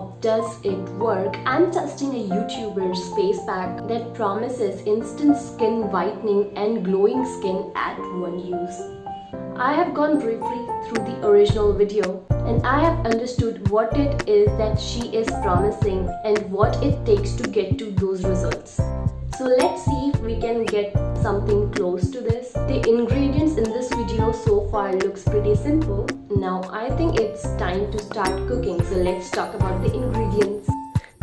of does it work, I'm testing a YouTuber's face pack that promises instant skin whitening and glowing skin at one use. I have gone briefly through the original video and I have understood what it is that she is promising and what it takes to get to those results. So let's see if we can get something close to this. The ingredients in this video so far looks pretty simple. Now I think it's time to start cooking. So let's talk about the ingredients.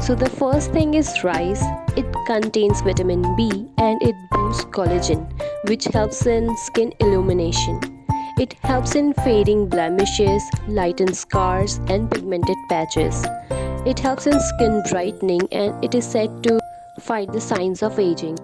So the first thing is rice. It contains vitamin B and it boosts collagen, which helps in skin illumination. It helps in fading blemishes, lightens scars and pigmented patches. It helps in skin brightening and it is said to fight the signs of aging.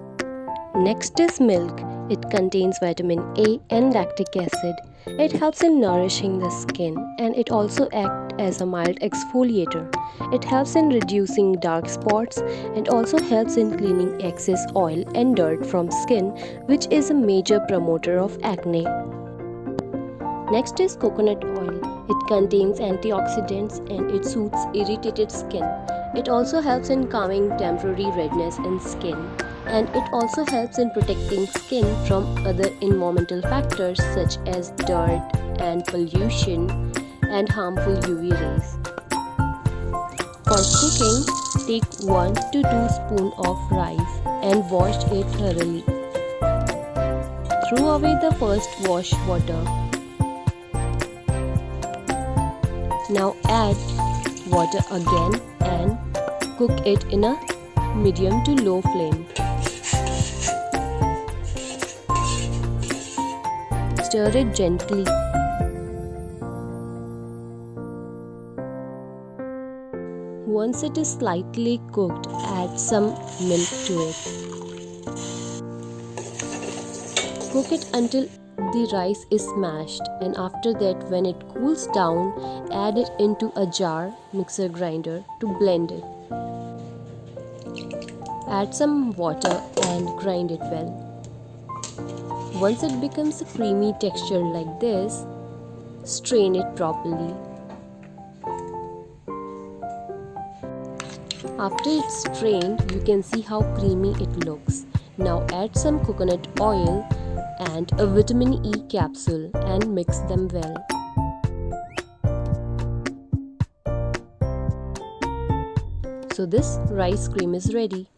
Next is milk. It contains vitamin A and lactic acid. It helps in nourishing the skin and it also acts as a mild exfoliator. It helps in reducing dark spots and also helps in cleaning excess oil and dirt from skin, which is a major promoter of acne. Next is coconut oil. It contains antioxidants and it soothes irritated skin. It also helps in calming temporary redness in skin, and it also helps in protecting skin from other environmental factors such as dirt and pollution and harmful UV rays. For cooking, take 1 to 2 spoons of rice and wash it thoroughly. Throw away the first wash water. Now add water again and cook it in a medium to low flame. Stir it gently. Once it is slightly cooked, add some milk to it. Cook it until the rice is smashed, and after that, when it cools down, add it into a jar mixer grinder to blend it. Add some water and grind it well. Once it becomes a creamy texture like this, strain it properly. After it's strained, you can see how creamy it looks. Now add some coconut oil and a vitamin E capsule and mix them well. So this rice cream is ready.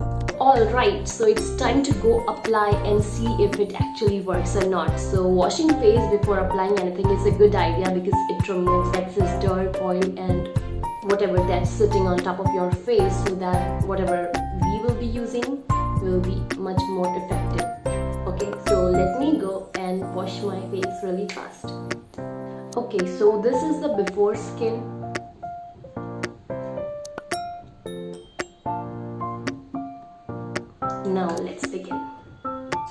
Alright, so it's time to go apply and see if it actually works or not. So washing face before applying anything is a good idea because it removes excess dirt, oil and whatever that's sitting on top of your face, so that whatever we will be using will be much more effective. Okay, so let me go and wash my face really fast. Okay, so this is the before skin. Now let's begin.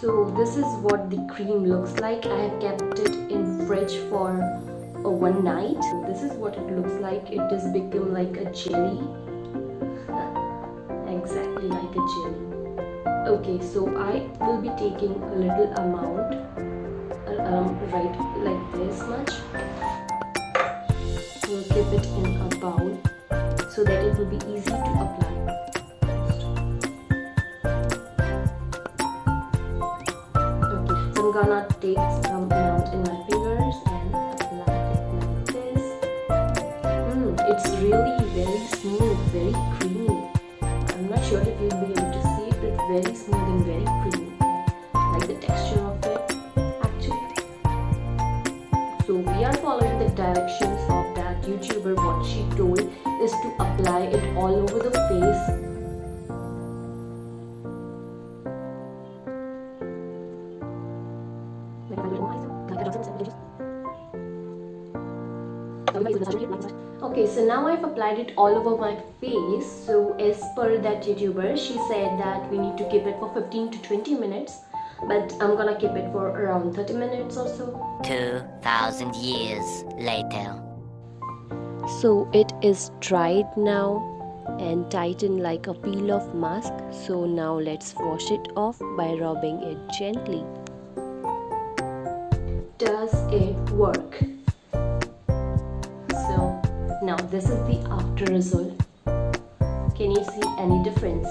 So this is what the cream looks like. I have kept it in fridge for one night. So this is what it looks like. It has become like a jelly. Exactly like a jelly. Okay, so I will be taking a little amount, right like this much. We'll keep it in a bowl so that it will be easy to apply. Okay, so I'm gonna take some amount in my fingers and apply it like this. It's really very smooth, very creamy. I'm not sure if you'll be able to see it, but it's very smooth and very creamy. Like the texture of it, actually. So we are following the directions of that YouTuber. What she told is to apply it all over the face. Okay, so now I've applied it all over my face. So as per that YouTuber, she said that we need to keep it for 15 to 20 minutes, but I'm gonna keep it for around 30 minutes or so. 2,000 years later. So it is dried now and tightened like a peel-off mask. So now let's wash it off by rubbing it gently. Does it work? So now this is the after result. Can you see any difference?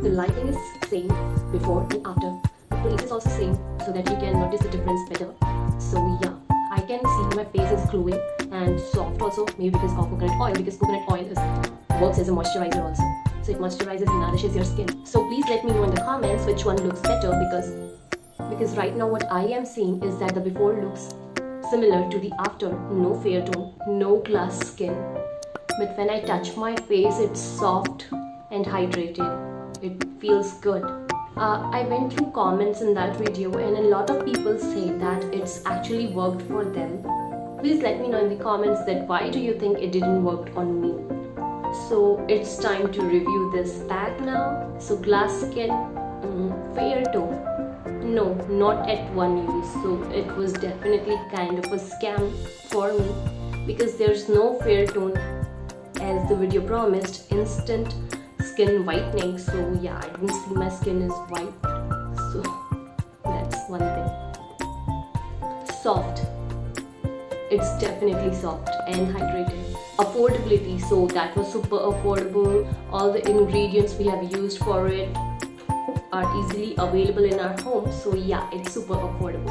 The lighting is same before and after. The place is also same so that you can notice the difference better. So yeah, I can see my face is glowing and soft also, maybe because of coconut oil, because coconut oil works as a moisturizer also. So it moisturizes and nourishes your skin. So please let me know in the comments which one looks better, because right now what I am seeing is that the before looks similar to the after. No fair tone, no glass skin. But when I touch my face, it's soft and hydrated. It feels good. I went through comments in that video and a lot of people say that it's actually worked for them. Please let me know in the comments that why do you think it didn't work on me. So it's time to review this pack now. So glass skin, fair tone. No, not at one use. So it was definitely kind of a scam for me, because there's no fair tone as the video promised, instant skin whitening. So yeah, I didn't see my skin is white, so that's one thing. Soft, it's definitely soft and hydrated. Affordability, so that was super affordable. All the ingredients we have used for it are easily available in our home, so yeah, it's super affordable.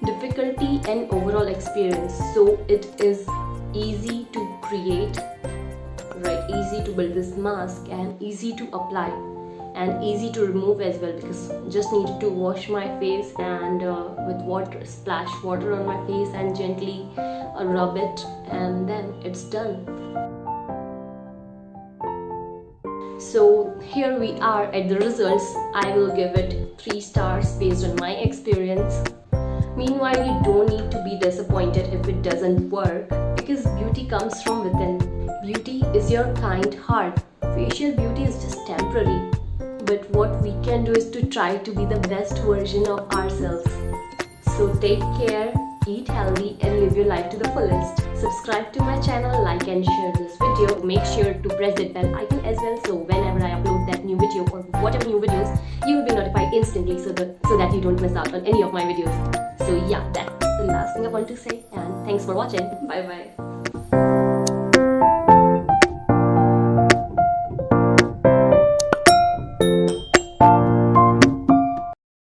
Difficulty and overall experience, so it is easy to create, right? Easy to build this mask and easy to apply and easy to remove as well, because just need to wash my face and with water, splash water on my face and gently rub it, and then it's done. So here we are at the results. I will give it 3 stars based on my experience. Meanwhile, you don't need to be disappointed if it doesn't work, because beauty comes from within. Beauty is your kind heart. Facial beauty is just temporary. But what we can do is to try to be the best version of ourselves. So take care, eat healthy and live your life to the fullest. Subscribe to my channel, like and share this video. Make sure to press that bell icon as well, so whenever I upload that new video or whatever new videos, you will be notified instantly, so that you don't miss out on any of my videos. So yeah, that's the last thing I want to say, and thanks for watching. Bye bye.